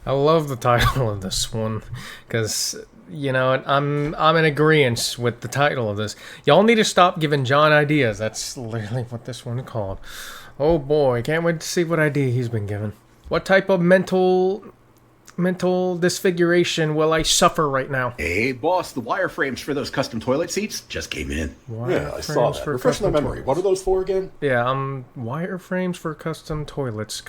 I love the title of this one, because, you know, I'm in agreement with the title of this. Y'all need to stop giving John ideas. That's literally what this one is called. Oh boy, can't wait to see what idea he's been given. What type of mental disfiguration will I suffer right now? Hey, boss, the wireframes for those custom toilet seats just came in. Yeah, I saw that. Refresh my memory. What are those for again? Yeah, wireframes for custom toilets.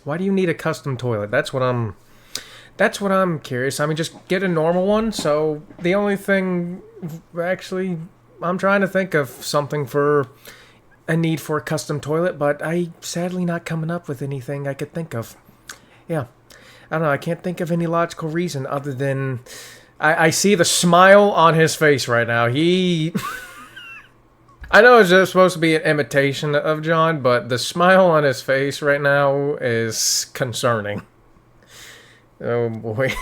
Why do you need a custom toilet? That's what I'm curious. I mean, just get a normal one. So the only thing, actually, I'm trying to think of something for a need for a custom toilet, but I sadly not coming up with anything I could think of. Yeah, I don't know. I can't think of any logical reason other than I see the smile on his face right now. I know it's just supposed to be an imitation of John, but the smile on his face right now is concerning. Oh boy.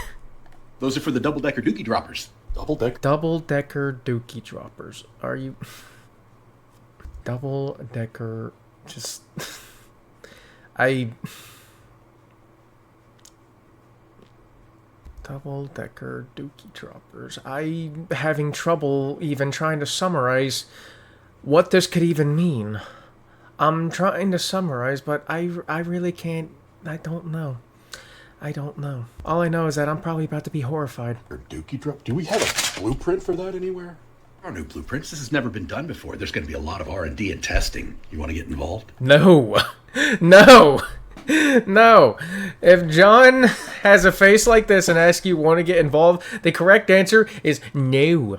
Those are for the double-decker dookie droppers. Double-decker dookie droppers. Are you... Double-decker... Just... Double-decker dookie droppers. I'm having trouble even trying to summarize what this could even mean. I'm trying to summarize, but I really can't... I don't know. All I know is that I'm probably about to be horrified. Dookie drop? Do we have a blueprint for that anywhere? Our new blueprints. This has never been done before. There's going to be a lot of R&D and testing. You want to get involved? No. No. No. If John has a face like this and asks you want to get involved, the correct answer is no.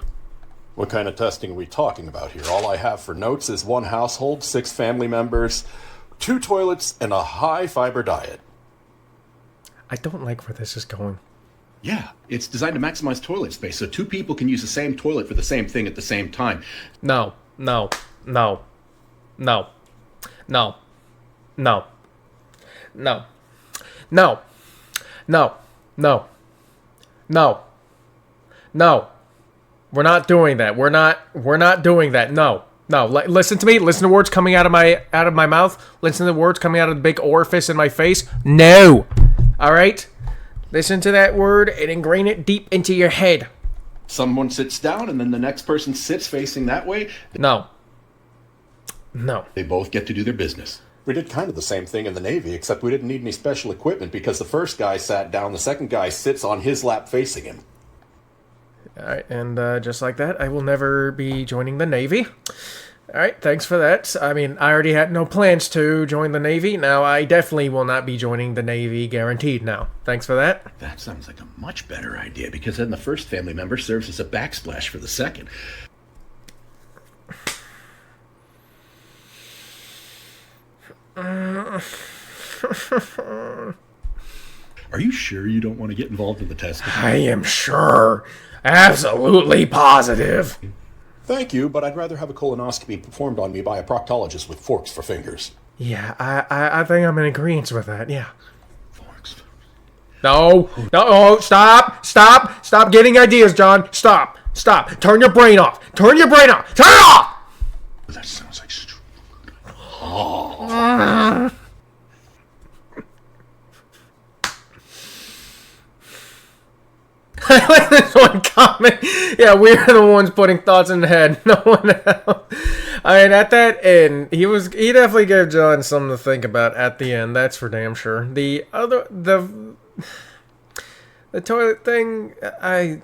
What kind of testing are we talking about here? All I have for notes is 1 household, 6 family members, 2 toilets, and a high-fiber diet. I don't like where this is going. Yeah, it's designed to maximize toilet space, so 2 people can use the same toilet for the same thing at the same time. No. No. No. No. No. No. No. No. No. No. No. No. We're not doing that. We're not doing that. No. No. Listen to me. Listen to words coming out of my mouth. Listen to the words coming out of the big orifice in my face. No. All right? Listen to that word and ingrain it deep into your head. Someone sits down and then the next person sits facing that way. No. No. They both get to do their business. We did kind of the same thing in the Navy, except we didn't need any special equipment because the first guy sat down, the second guy sits on his lap facing him. Alright, and just like that, I will never be joining the Navy. Alright, thanks for that. I mean, I already had no plans to join the Navy. Now, I definitely will not be joining the Navy, guaranteed now. Thanks for that. That sounds like a much better idea, because then the first family member serves as a backsplash for the second. Are you sure you don't want to get involved in the testing? I am sure. Absolutely positive. Thank you, but I'd rather have a colonoscopy performed on me by a proctologist with forks for fingers. Yeah, I think I'm in agreement with that, yeah. Forks. No, stop getting ideas, John. Stop. Turn your brain off. Turn it off! That sounds like... Oh. I like this one comment. Yeah, we're the ones putting thoughts in the head. No one else. I mean, at that end, he definitely gave John something to think about at the end. That's for damn sure. The toilet thing, I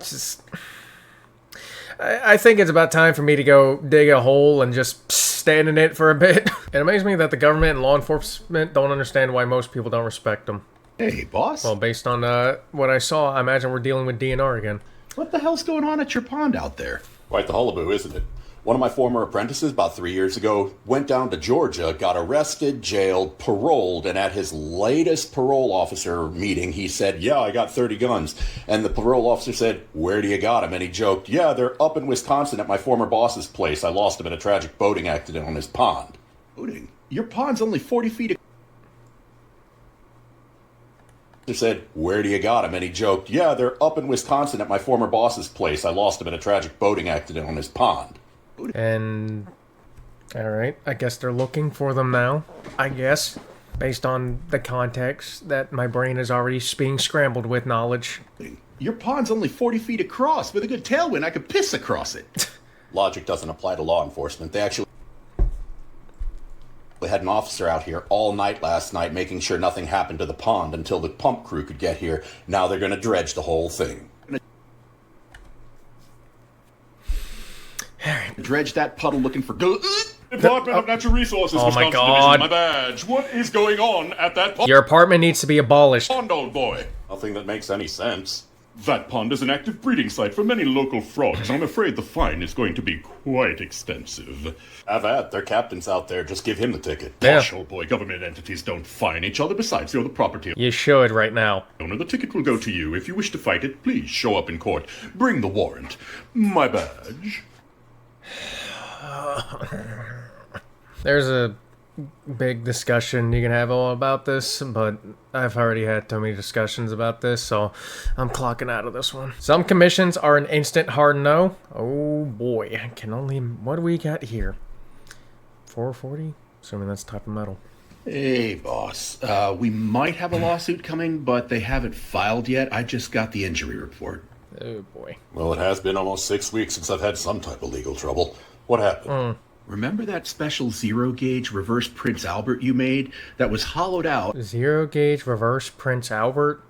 think it's about time for me to go dig a hole and just stand in it for a bit. It amazes me that the government and law enforcement don't understand why most people don't respect them. Hey, boss. Well, based on what I saw, I imagine we're dealing with DNR again. What the hell's going on at your pond out there? Quite the hullabaloo, isn't it? One of my former apprentices, about 3 years ago, went down to Georgia, got arrested, jailed, paroled, and at his latest parole officer meeting, he said, yeah, I got 30 guns. And the parole officer said, where do you got them? And he joked, yeah, they're up in Wisconsin at my former boss's place. I lost them in a tragic boating accident on his pond. Boating? Your pond's only 40 feet... said, where do you got them? And he joked, yeah, they're up in Wisconsin at my former boss's place. I lost them in a tragic boating accident on his pond. And... Alright, I guess they're looking for them now. I guess. Based on the context that my brain is already being scrambled with knowledge. Your pond's only 40 feet across. With a good tailwind, I could piss across it. Logic doesn't apply to law enforcement. They actually had an officer out here all night last night making sure nothing happened to the pond until the pump crew could get here. Now they're going to dredge the whole thing. Dredge that puddle looking for go. Department of Natural Resources, Oh my Wisconsin God. Division, my badge. What is going on at that pond, Your apartment needs to be abolished. old boy? Nothing that makes any sense. That pond is an active breeding site for many local frogs. I'm afraid the fine is going to be quite extensive. Have at. Their captain's out there. Just give him the ticket. Yeah. Gosh, old boy, government entities don't fine each other. Besides, you're the property You should right now. owner. The ticket will go to you. If you wish to fight it, please show up in court. Bring the warrant. My badge. There's a big discussion you can have all about this, but I've already had too many discussions about this, so I'm clocking out of this one. Some commissions are an instant hard no. Oh boy, I can only... What do we got here? 440? Assuming that's type of metal. Hey, boss. We might have a lawsuit coming, but they haven't filed yet. I just got the injury report. Oh boy. Well, it has been almost 6 weeks since I've had some type of legal trouble. What happened? Remember that special zero-gauge reverse Prince Albert you made that was hollowed out? Zero gauge reverse Prince Albert?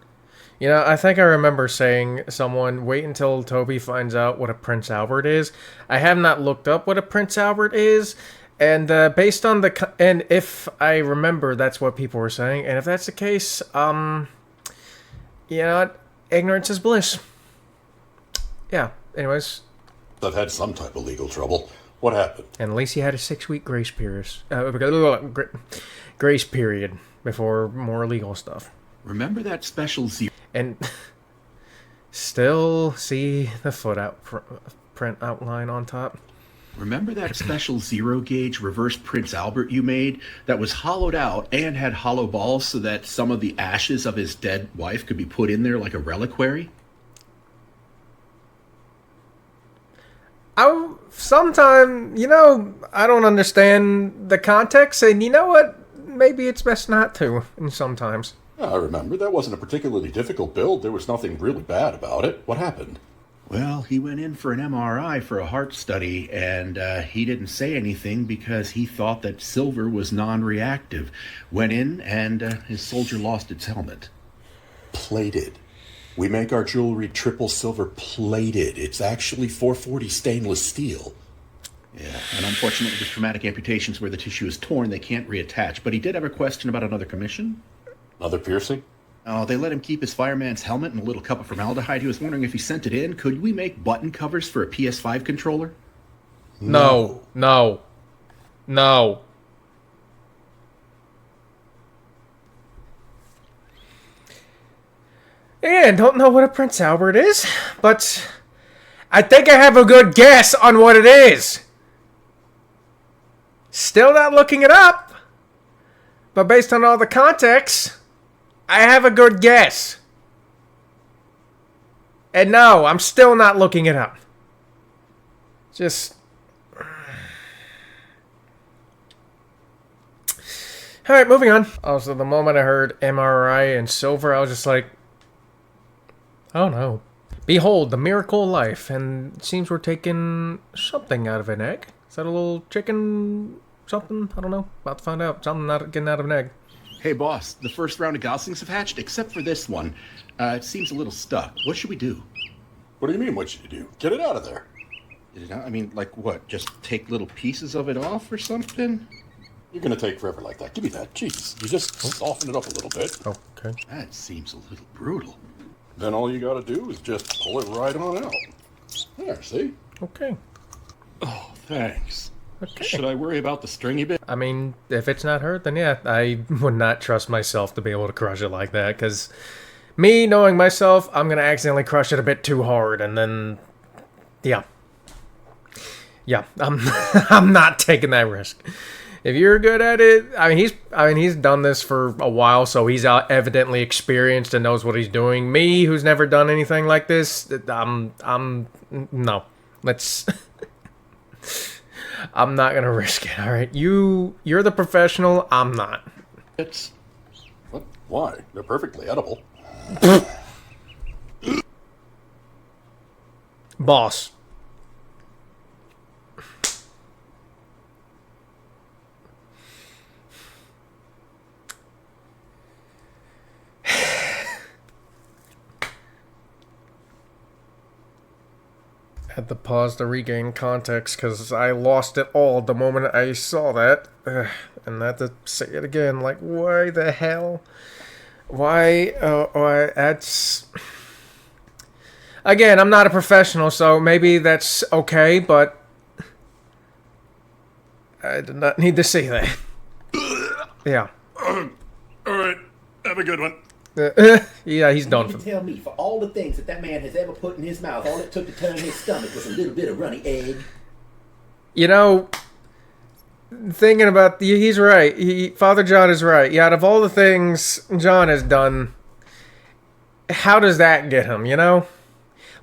You know, I think I remember saying someone, wait until Toby finds out what a Prince Albert is. I have not looked up what a Prince Albert is, and based on the... And if I remember, that's what people were saying, and if that's the case, you know what? Ignorance is bliss. Yeah, anyways. I've had some type of legal trouble. What happened? And at least he had a 6-week grace period. Grace period before more legal stuff. Remember that special zero... And still see the print outline on top. Remember that special zero-gauge reverse Prince Albert you made that was hollowed out and had hollow balls so that some of the ashes of his dead wife could be put in there like a reliquary? Sometime, you know, I don't understand the context, and you know what? Maybe it's best not to, and sometimes. Yeah, I remember. That wasn't a particularly difficult build. There was nothing really bad about it. What happened? Well, he went in for an MRI for a heart study, and he didn't say anything because he thought that silver was non-reactive. Went in, and his soldier lost its helmet. Plated. We make our jewelry triple silver plated. It's actually 440 stainless steel. Yeah, and unfortunately with traumatic amputations where the tissue is torn, they can't reattach. But he did have a question about another commission. Another piercing? Oh, they let him keep his fireman's helmet and a little cup of formaldehyde. He was wondering if he sent it in. Could we make button covers for a PS5 controller? No. Again, don't know what a Prince Albert is, but I think I have a good guess on what it is. Still not looking it up, but based on all the context, I have a good guess. And no, I'm still not looking it up. Just... Alright, moving on. Also, the moment I heard MRI and silver, I was just like... Oh no. Behold, the miracle of life, and it seems we're taking something out of an egg. Is that a little chicken something? I don't know. About to find out. Something not getting out of an egg. Hey, boss, the first round of goslings have hatched, except for this one. It seems a little stuck. What should we do? What do you mean, what should you do? Get it out of there. I mean, like what? Just take little pieces of it off or something? You're going to take forever like that. Give me that. Jesus. You just soften it up a little bit. Okay. That seems a little brutal. Then all you got to do is just pull it right on out. There, see? Okay. Oh, thanks. Okay. Should I worry about the stringy bit? I mean, if it's not hurt, then yeah, I would not trust myself to be able to crush it like that, because me knowing myself, I'm going to accidentally crush it a bit too hard, and then, yeah. Yeah, I'm not taking that risk. If you're good at it, I mean, he's done this for a while, so he's evidently experienced and knows what he's doing. Me, who's never done anything like this, no. Let's... I'm not gonna risk it, alright? You're the professional, I'm not. Why? They're perfectly edible. Boss. Had to pause to regain context because I lost it all the moment I saw that. And I had to say it again. Like, why the hell? Why? That's... Again, I'm not a professional, so maybe that's okay, but... I did not need to say that. Yeah. Alright, have a good one. Yeah, he's done. You can tell me, for all the things that man has ever put in his mouth, all it took to turn his stomach was a little bit of runny egg. You know, thinking about... He's right. Father John is right. Yeah, out of all the things John has done, how does that get him, you know?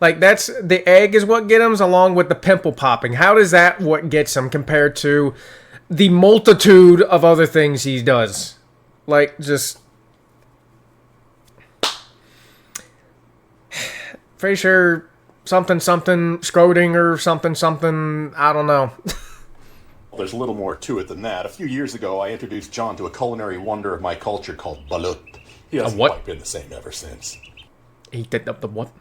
Like, that's... The egg is what gets him, along with the pimple popping. How does that what gets him compared to the multitude of other things he does? Like, just... Pretty sure something scroting or something, I don't know. There's a little more to it than that. A few years ago, I introduced John to a culinary wonder of my culture called balut. He hasn't quite been the same ever since. He did up the what?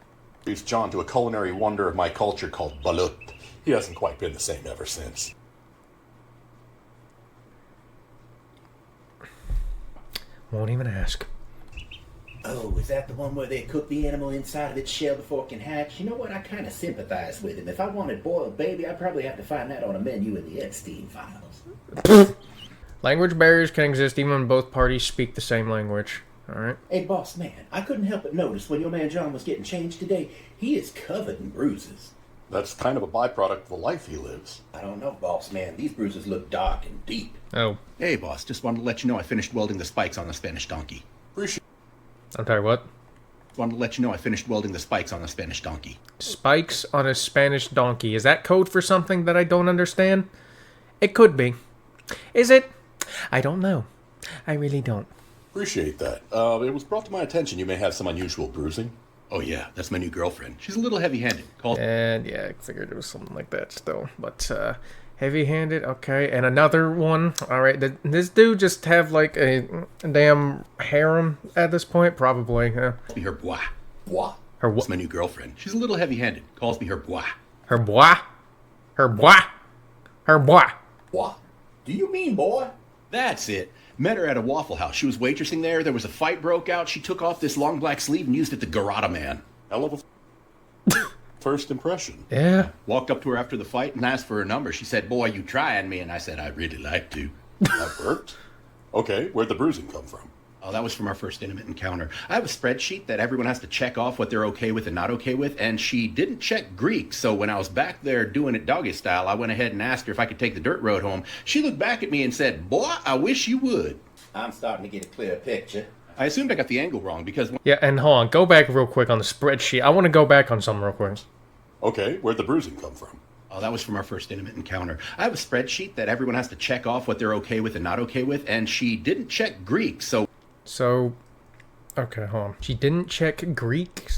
Introduced John to a culinary wonder of my culture called balut. He hasn't quite been the same ever since. Won't even ask. Oh, is that the one where they cook the animal inside of its shell before it can hatch? You know what? I kind of sympathize with him. If I wanted boiled baby, I'd probably have to find that on a menu in the Epstein files. Language barriers can exist even when both parties speak the same language. Alright. Hey, boss man, I couldn't help but notice when your man John was getting changed today, he is covered in bruises. That's kind of a byproduct of the life he lives. I don't know, boss man. These bruises look dark and deep. Oh. Hey, boss, just wanted to let you know I finished welding the spikes on the Spanish donkey. Appreciate. I'm sorry, what? Wanted to let you know I finished welding the spikes on the Spanish donkey. Spikes on a Spanish donkey. Is that code for something that I don't understand? It could be. Is it? I don't know. I really don't. Appreciate that. It was brought to my attention you may have some unusual bruising. Oh yeah, that's my new girlfriend. She's a little heavy-handed. And yeah, I figured it was something like that still. But heavy-handed, okay. And another one. Alright, did this dude just have like a damn harem at this point? Probably. Calls me her bois. What? Her what? That's my new girlfriend. She's a little heavy-handed. Calls me her bois. Her bois? Her bois? Her bois? What? Do you mean, boy? That's it. Met her at a Waffle House. She was waitressing there. There was a fight broke out. She took off this long black sleeve and used it to garrote a man. Hell of a first impression. Yeah. Walked up to her after the fight and asked for her number. She said, "Boy, you trying me?" And I said, "I'd really like to." That worked. Okay, where'd the bruising come from? Oh, that was from our first intimate encounter. I have a spreadsheet that everyone has to check off what they're okay with and not okay with, and she didn't check Greek, so when I was back there doing it doggy style, I went ahead and asked her if I could take the dirt road home. She looked back at me and said, "Boy, I wish you would." I'm starting to get a clear picture. I assumed I got the angle wrong because... Yeah, and hold on. Go back real quick on the spreadsheet. I want to go back on something real quick. Okay, where'd the bruising come from? Oh, that was from our first intimate encounter. I have a spreadsheet that everyone has to check off what they're okay with and not okay with, and she didn't check Greek, so... Okay, hold on. She didn't check Greek?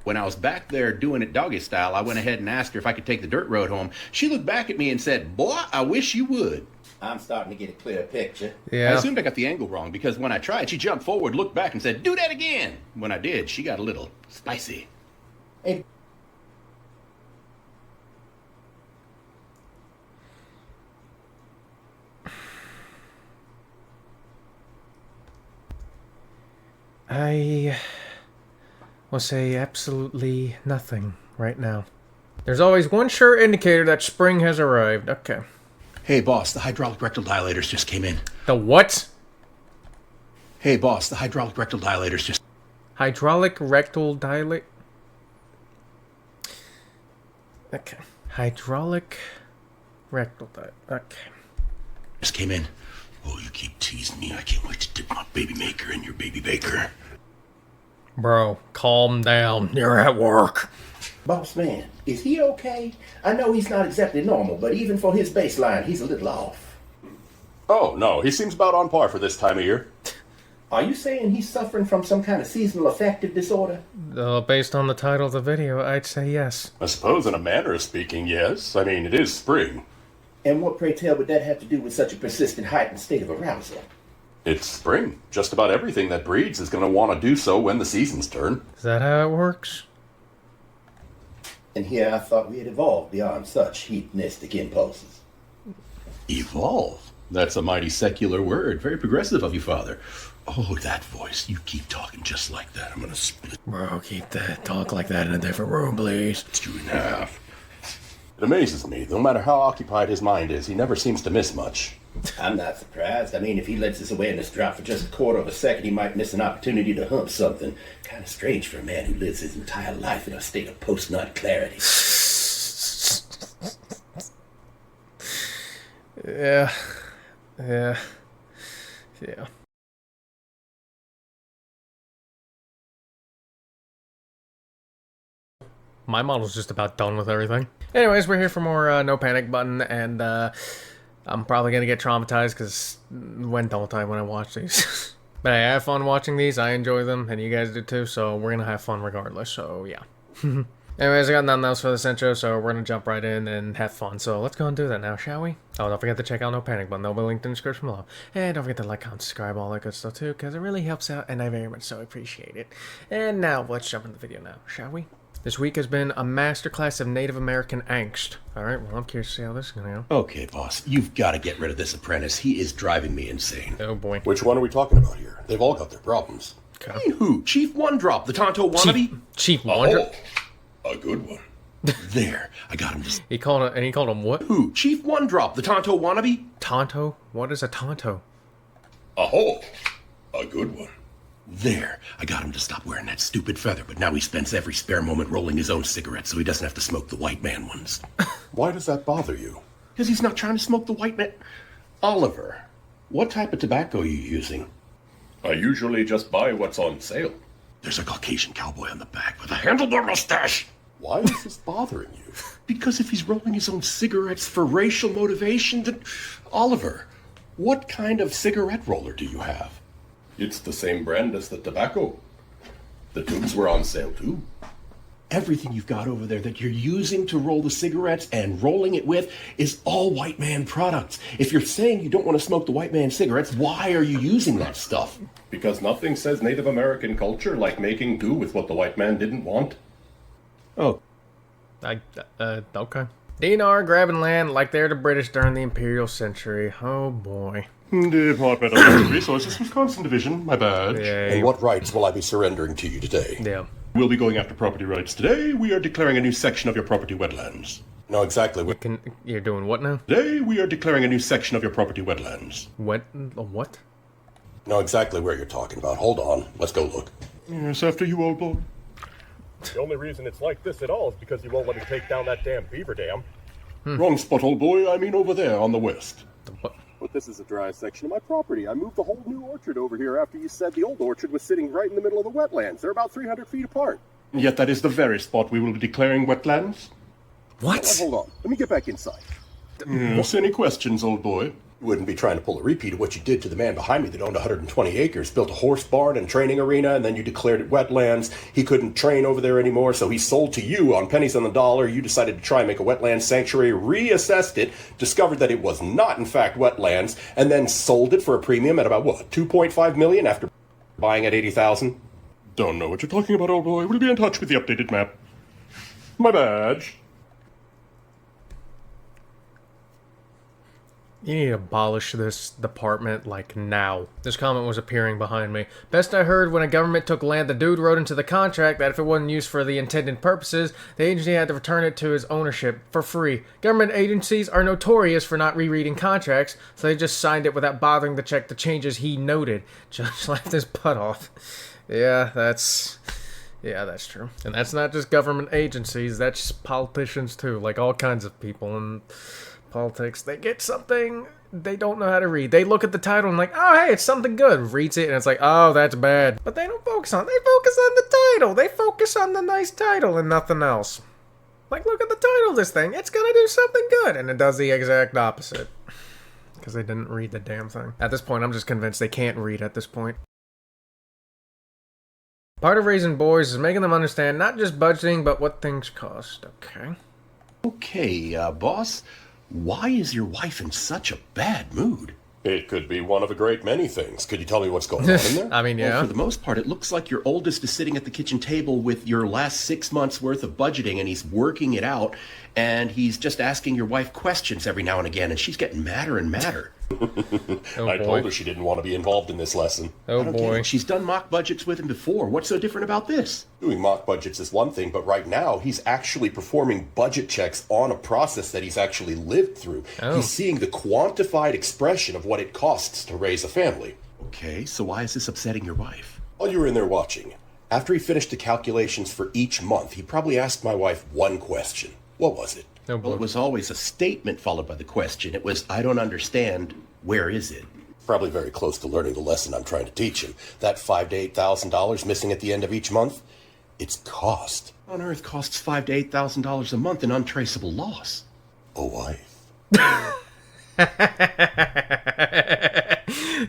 When I was back there doing it doggy style, I went ahead and asked her if I could take the dirt road home. She looked back at me and said, "Boy, I wish you would." I'm starting to get a clear picture. Yeah. I assumed I got the angle wrong because when I tried, she jumped forward, looked back, and said, "Do that again." When I did, she got a little spicy. Hey, I will say absolutely nothing right now. There's always one sure indicator that spring has arrived. Okay. Hey, boss, the hydraulic rectal dilators just came in. The what? Hey, boss, the hydraulic rectal dilators just... Hydraulic rectal dilate? Okay. Hydraulic rectal dilate. Okay. just came in. Oh, you keep teasing me. I can't wait to dip my baby maker in your baby baker. Bro, calm down. You're at work. boss man, is he okay? I know he's not exactly normal, but even for his baseline, he's a little off. Oh, no, he seems about on par for this time of year. Are you saying he's suffering from some kind of seasonal affective disorder? Based on the title of the video, I'd say yes. I suppose in a manner of speaking, yes. I mean, it is spring. And what, pray tell, would that have to do with such a persistent heightened state of arousal? It's spring. Just about everything that breeds is going to want to do so when the seasons turn. Is that how it works? And here I thought we had evolved beyond such hedonistic impulses. Evolve? That's a mighty secular word. Very progressive of you, Father. Oh, that voice. You keep talking just like that. I'm gonna split. Bro, keep that talk like that in a different room, please. It's 2.5. It amazes me. No matter how occupied his mind is, he never seems to miss much. I'm not surprised. I mean, if he lets his awareness drop for just a quarter of a second, he might miss an opportunity to hump something. Kind of strange for a man who lives his entire life in a state of post-nut clarity. Yeah. My model's just about done with everything. Anyways, we're here for more No Panic Button, and I'm probably gonna get traumatized because when don't I when I watch these? But I have fun watching these. I enjoy them, and you guys do too. So we're gonna have fun regardless. So yeah. Anyways, I got nothing else for this intro, so we're gonna jump right in and have fun. So let's go and do that now, shall we? Oh, don't forget to check out No Panic Button. They'll be linked in the description below. And don't forget to like, comment, subscribe, all that good stuff too, because it really helps out, and I very much so appreciate it. And now let's jump into the video now, shall we? This week has been a masterclass of Native American angst. Alright, well, I'm curious to see how this is gonna go. Okay, boss. You've got to get rid of this apprentice. He is driving me insane. Oh boy. Which one are we talking about here? They've all got their problems. I mean, who? Chief One Drop, the Tonto wannabe? Chief Wonder? A good one. There, I got him. He called him what? Who? Chief One Drop, the Tonto wannabe? Tonto? What is a Tonto? A good one. There, I got him to stop wearing that stupid feather, but now he spends every spare moment rolling his own cigarettes so he doesn't have to smoke the white man ones. Why does that bother you? Because he's not trying to smoke the white man. Oliver, what type of tobacco are you using? I usually just buy what's on sale. There's a Caucasian cowboy on the back with a handlebar mustache. Why is this bothering you? Because if he's rolling his own cigarettes for racial motivation, then... Oliver, what kind of cigarette roller do you have? It's the same brand as the tobacco. The tubes were on sale too. Everything you've got over there that you're using to roll the cigarettes and rolling it with is all white man products. If you're saying you don't want to smoke the white man cigarettes, why are you using that stuff? Because nothing says Native American culture like making do with what the white man didn't want. Oh. Okay. Dinar grabbing land like they're the British during the Imperial century. Oh boy. Department of Natural Resources, Wisconsin Division, my badge. Yeah. And what rights will I be surrendering to you today? Yeah. We'll be going after property rights today. We are declaring a new section of your property wetlands. No, exactly. You're doing what now? Today, we are declaring a new section of your property wetlands. What? Know exactly where you're talking about. Hold on. Let's go look. Yes, after you, old boy. The only reason it's like this at all is because you won't let me take down that damn beaver dam. Wrong spot, old boy. I mean over there on the west. What? But this is a dry section of my property. I moved the whole new orchard over here after you said the old orchard was sitting right in the middle of the wetlands. They're about 300 feet apart. And yet that is the very spot we will be declaring wetlands. What? Hold on. Let me get back inside. Yes, any questions, old boy? You wouldn't be trying to pull a repeat of what you did to the man behind me that owned 120 acres, built a horse barn and training arena, and then you declared it wetlands. He couldn't train over there anymore, so he sold to you on pennies on the dollar. You decided to try and make a wetland sanctuary, reassessed it, discovered that it was not, in fact, wetlands, and then sold it for a premium at about, what, $2.5 million after buying at $80,000? Don't know what you're talking about, old boy. We'll be in touch with the updated map. My badge. You need to abolish this department, like, now. This comment was appearing behind me. Best I heard, when a government took land, the dude wrote into the contract that if it wasn't used for the intended purposes, the agency had to return it to his ownership for free. Government agencies are notorious for not rereading contracts, so they just signed it without bothering to check the changes he noted. Judge laughed his butt off. Yeah, that's true. And that's not just government agencies, that's politicians too, like all kinds of people in politics. They get something they don't know how to read. They look at the title and like, oh hey, it's something good. Reads it and it's like, oh, that's bad. But they don't focus on it. They focus on the title. They focus on the nice title and nothing else. Like, look at the title of this thing. It's gonna do something good. And it does the exact opposite. Because they didn't read the damn thing. At this point, I'm just convinced they can't read at this point. Part of raising boys is making them understand not just budgeting, but what things cost. Okay. Okay, boss, why is your wife in such a bad mood? It could be one of a great many things. Could you tell me what's going on in there? I mean, Well, yeah. for the most part, it looks like your oldest is sitting at the kitchen table with your last 6 months worth of budgeting, and he's working it out, and he's just asking your wife questions every now and again, and she's getting madder and madder. Oh, I boy. told her she didn't want to be involved in this lesson. Oh, I don't get boy. it. She's done mock budgets with him before. What's so different about this? Doing mock budgets is one thing, but right now he's actually performing budget checks on a process that he's actually lived through. Oh. He's seeing the quantified expression of what it costs to raise a family. Okay, so why is this upsetting your wife? While you were in there watching, after he finished the calculations for each month, he probably asked my wife one question. What was it? Oh, Well, boy. it was always a statement followed by the question. It was, I don't understand. Where is it? Probably very close to learning the lesson I'm trying to teach him. That $5,000 to $8,000 missing at the end of each month, it's cost. On earth costs $5,000 to $8,000 a month in untraceable loss. A wife.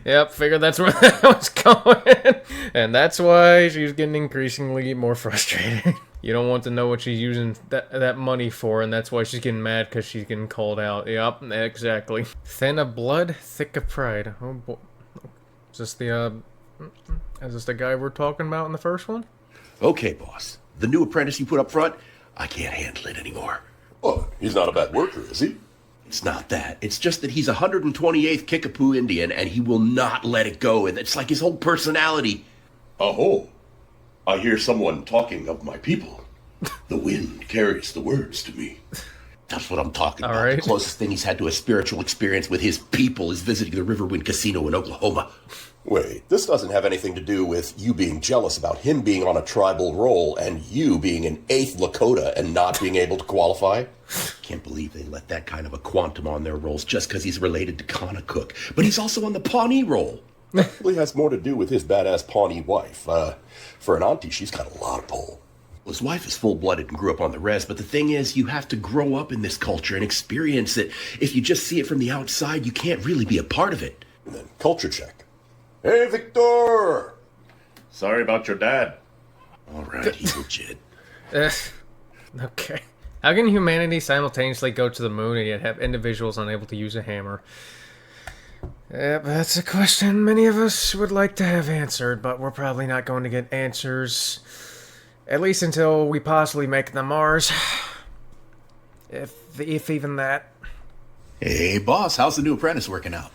Yep, figured that's where that was going. And that's why she's getting increasingly more frustrated. You don't want to know what she's using that money for, and that's why she's getting mad, because she's getting called out. Yep, exactly. Thin of blood, thick of pride. Oh boy. Is this the guy we're talking about in the first one? Okay, boss. The new apprentice you put up front, I can't handle it anymore. Oh, he's not a bad worker, is he? It's not that. It's just that he's a 128th Kickapoo Indian, and he will not let it go, and it's like his whole personality. Oh, I hear someone talking of my people. The wind carries the words to me. That's what I'm talking about. right. The closest thing he's had to a spiritual experience with his people is visiting the Riverwind Casino in Oklahoma. Wait, this doesn't have anything to do with you being jealous about him being on a tribal roll and you being an 8th Lakota and not being able to qualify? Can't believe they let that kind of a quantum on their rolls just because he's related to Cook. But he's also on the Pawnee roll. Probably has more to do with his badass Pawnee wife. For an auntie, she's got a lot of pull. Well, his wife is full-blooded and grew up on the res, but the thing is, you have to grow up in this culture and experience it. If you just see it from the outside, you can't really be a part of it. And then culture check. Hey, Victor! Sorry about your dad. All right, he's legit. Okay. How can humanity simultaneously go to the moon and yet have individuals unable to use a hammer? Yep, that's a question many of us would like to have answered, but we're probably not going to get answers. At least until we possibly make it to Mars. If even that. Hey, boss, how's the new apprentice working out?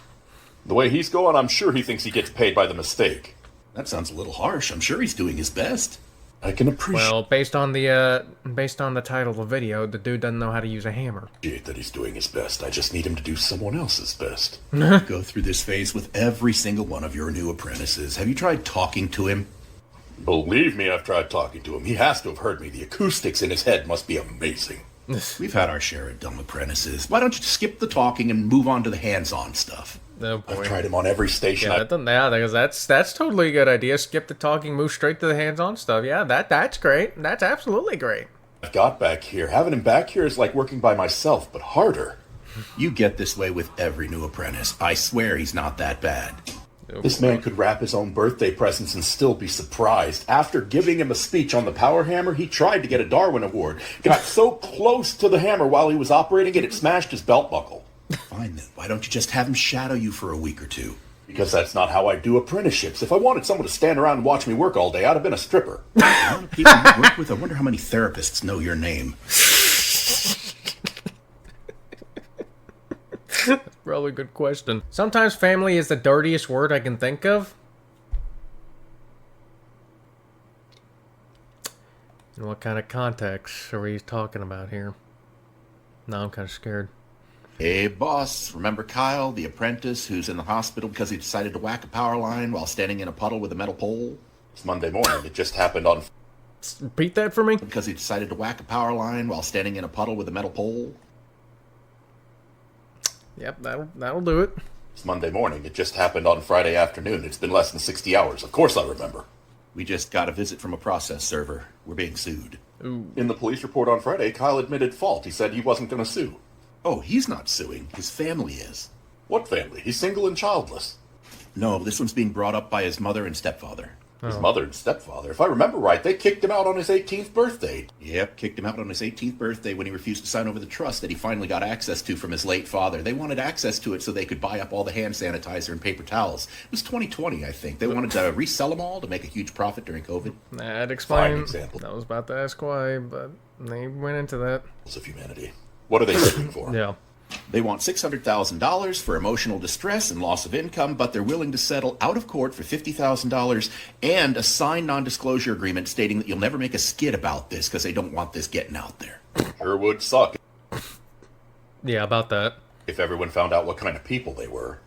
The way he's going, I'm sure he thinks he gets paid by the mistake. That sounds a little harsh. I'm sure he's doing his best. I can appreciate Well, based on the title of the video, the dude doesn't know how to use a hammer. that he's doing his best. I just need him to do someone else's best. Go through this phase with every single one of your new apprentices. Have you tried talking to him? Believe me, I've tried talking to him. He has to have heard me. The acoustics in his head must be amazing. We've had our share of dumb apprentices. Why don't you skip the talking and move on to the hands-on stuff? Oh I've boy. tried him on every station. Yeah, that's totally a good idea. Skip the talking, move straight to the hands-on stuff. Yeah, that's great. That's absolutely great. I've got back here. Having him back here is like working by myself, but harder. You get this way with every new apprentice. I swear he's not that bad. This man could wrap his own birthday presents and still be surprised. After giving him a speech on the power hammer, he tried to get a Darwin Award. Got so close to the hammer while he was operating it, it smashed his belt buckle. Fine then. Why don't you just have him shadow you for a week or two? Because that's not how I do apprenticeships. If I wanted someone to stand around and watch me work all day, I'd have been a stripper. A lot of people you work with, I wonder how many therapists know your name. Probably a good question. Sometimes family is the dirtiest word I can think of. And what kind of context are we talking about here? No, I'm kind of scared. Hey, boss, remember Kyle, the apprentice who's in the hospital because he decided to whack a power line while standing in a puddle with a metal pole? It's Monday morning. It just happened on... Repeat that for me? Because he decided to whack a power line while standing in a puddle with a metal pole? Yep, that'll do it. It's Monday morning. It just happened on Friday afternoon. It's been less than 60 hours. Of course I remember. We just got a visit from a process server. We're being sued. In the police report on Friday, Kyle admitted fault. He said he wasn't going to sue. Oh, he's not suing. His family is. What family? He's single and childless. No, this one's being brought up by his mother and stepfather. His mother and stepfather. If I remember right, they kicked him out on his 18th birthday. Yep, kicked him out on his 18th birthday when he refused to sign over the trust that he finally got access to from his late father. They wanted access to it so they could buy up all the hand sanitizer and paper towels. It was 2020, I think. They wanted to resell them all to make a huge profit during COVID. That Fine explains. example. I was about to ask why, but they went into that. Of humanity. What are they suing for? Yeah. They want $600,000 for emotional distress and loss of income, but they're willing to settle out of court for $50,000 and a signed non-disclosure agreement stating that you'll never make a skit about this because they don't want this getting out there. Sure would suck Yeah, about that. if everyone found out what kind of people they were.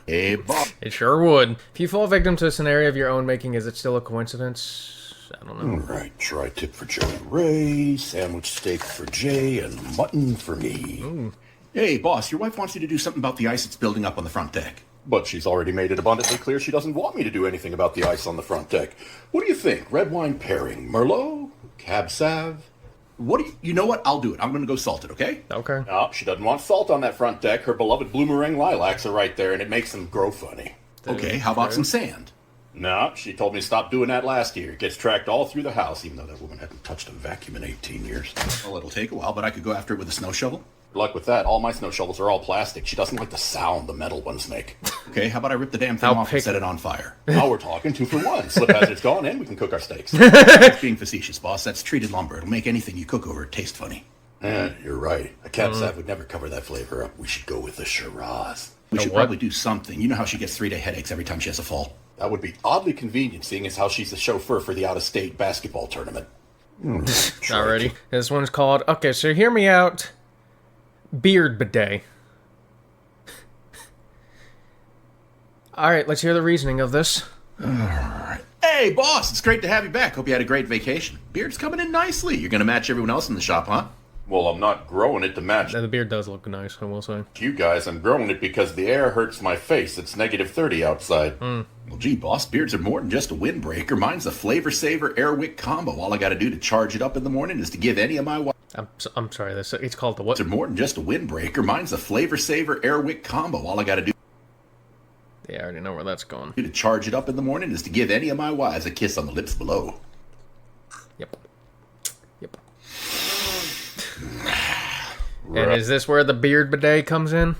Hey, Bob. It sure would. If you fall victim to a scenario of your own making, is it still a coincidence? I don't know. Right, tri-tip for Joey Ray, sandwich steak for Jay, and mutton for me. Hey, boss, your wife wants you to do something about the ice that's building up on the front deck. But she's already made it abundantly clear she doesn't want me to do anything about the ice on the front deck. What do you think? Red wine pairing? Merlot? Cab Sav? You know what? I'll do it. I'm going to go salt it, okay? Okay. No, she doesn't want salt on that front deck. Her beloved bloomerang lilacs are right there, and it makes them grow funny. Okay, how about some sand? No, she told me to stop doing that last year. It gets tracked all through the house, even though that woman hadn't touched a vacuum in 18 years. Well, it'll take a while, but I could go after it with a snow shovel. Good luck with that. All my snow shovels are all plastic. She doesn't like the sound the metal ones make. Okay, how about I rip the damn thing I'll off and pick- set it on fire? Now we're talking 2 for 1. Slip hazard's gone, and we can cook our steaks. That's being facetious, boss. That's treated lumber. It'll make anything you cook over taste funny. You're right. A cab Sav would never cover that flavor up. We should go with the Shiraz. We should what? probably do something. You know how she gets 3-day headaches every time she has a fall. That would be oddly convenient, seeing as how she's the chauffeur for the out-of-state basketball tournament. Alrighty. This one's called, okay, so hear me out. Beard bidet. Alright, let's hear the reasoning of this. Hey, boss, it's great to have you back. Hope you had a great vacation. Beard's coming in nicely. You're going to match everyone else in the shop, huh? Well, I'm not growing it to match The beard does look nice, I will say. you guys. I'm growing it because the air hurts my face. It's negative 30 outside. Well, gee, boss, beards are more than just a windbreaker. Mine's a flavor saver air wick combo. All I got to do to charge it up in the morning is to give any of my wives I'm sorry, it's called the what? are more than just a windbreaker. Mine's a flavor saver air wick combo. All I got to do Yeah, I already know where that's going. to charge it up in the morning is to give any of my wives a kiss on the lips below. Yep. Yep. And is this where the beard bidet comes in?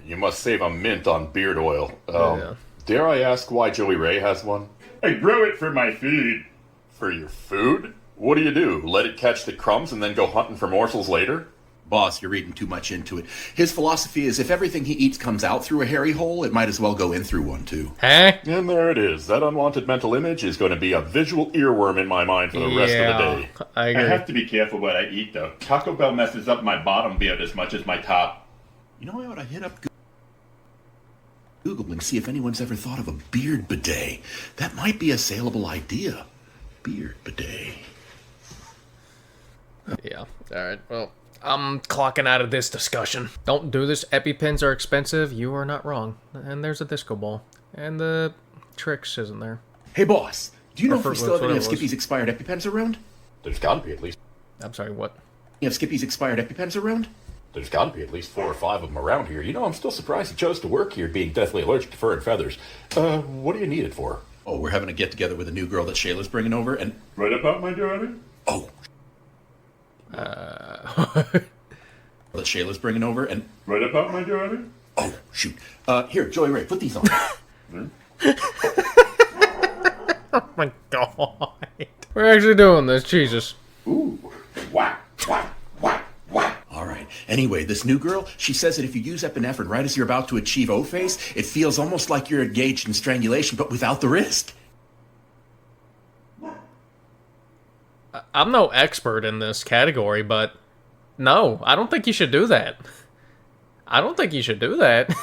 You must save a mint on beard oil. Yeah. Dare I ask why Joey Ray has one? I grow it for my food. For your food? What do? Let it catch the crumbs and then go hunting for morsels later? Boss, you're reading too much into it. His philosophy is if everything he eats comes out through a hairy hole, it might as well go in through one, too. Huh? And there it is. That unwanted mental image is going to be a visual earworm in my mind for the rest of the day. I I agree. have to be careful what I eat, though. Taco Bell messes up my bottom beard as much as my top. You know, I ought to hit up Google and see if anyone's ever thought of a beard bidet. That might be a saleable idea. Beard bidet. Yeah. Alright, well, I'm clocking out of this discussion. Don't do this. EpiPens are expensive. You are not wrong. And there's a disco ball. And the tricks isn't there. Hey, boss, do you know if for- we still have any whatever of it was. Skippy's expired EpiPens around? There's got to be at least I'm sorry, what? You have Skippy's expired EpiPens around? There's got to be at least 4 or 5 of them around here. You know, I'm still surprised he chose to work here, being deathly allergic to fur and feathers. What do you need it for? Oh, we're having a get-together with a new girl that Shayla's bringing over, and... What about my daughter? Oh, that Shayla's bringing over, and... What about my daughter? Oh, shoot. Here, Joey Ray, put these on. Oh my god. We're actually doing this, Jesus. Ooh, whack, whack, whack, whack. All right. Anyway, this new girl, she says that if you use epinephrine right as you're about to achieve O-phase, it feels almost like you're engaged in strangulation, but without the risk. I'm no expert in this category, but no, I don't think you should do that. I don't think you should do that.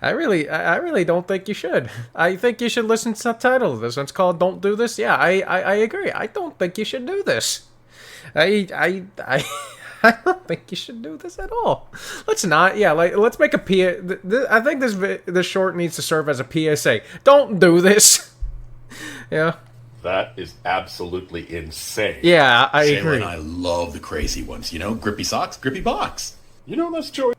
I really don't think you should. I think you should listen to the title of this. It's called "Don't Do This." Yeah, I agree. I don't think you should do this. I don't think you should do this at all. Let's not. Yeah, let's make a I think this short needs to serve as a PSA. Don't do this. Yeah. That is absolutely insane. Yeah, I Shayla agree. and I love the crazy ones, you know? Grippy socks, grippy box. You know, that's Joey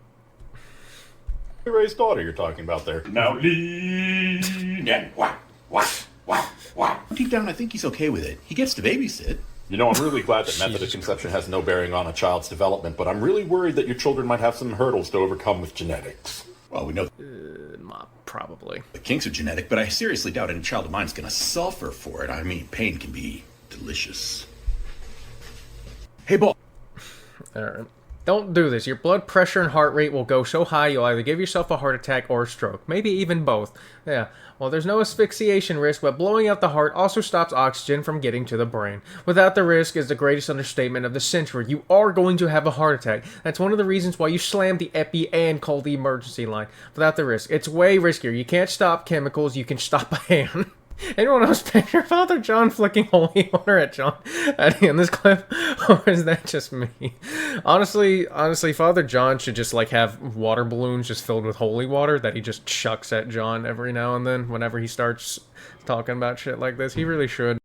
Ray's daughter you're talking about there. Now lean and whack. Deep down, I think he's okay with it. He gets to babysit. You know, I'm really glad that method of conception has no bearing on a child's development, but I'm really worried that your children might have some hurdles to overcome with genetics. Well, we know Probably. the kinks are genetic, but I seriously doubt any child of mine is going to suffer for it. I mean, pain can be delicious. Hey, Bob. Alright. Don't do this. Your blood pressure and heart rate will go so high you'll either give yourself a heart attack or a stroke. Maybe even both. Yeah. Well, there's no asphyxiation risk, but blowing out the heart also stops oxygen from getting to the brain. Without the risk is the greatest understatement of the century. You are going to have a heart attack. That's one of the reasons why you slam the epi and call the emergency line. Without the risk. It's way riskier. You can't stop chemicals. You can stop a hand. Anyone else picture Father John flicking holy water at John at the end of this clip? Or is that just me? Honestly, Father John should just, like, have water balloons just filled with holy water that he just chucks at John every now and then whenever he starts talking about shit like this. He really should.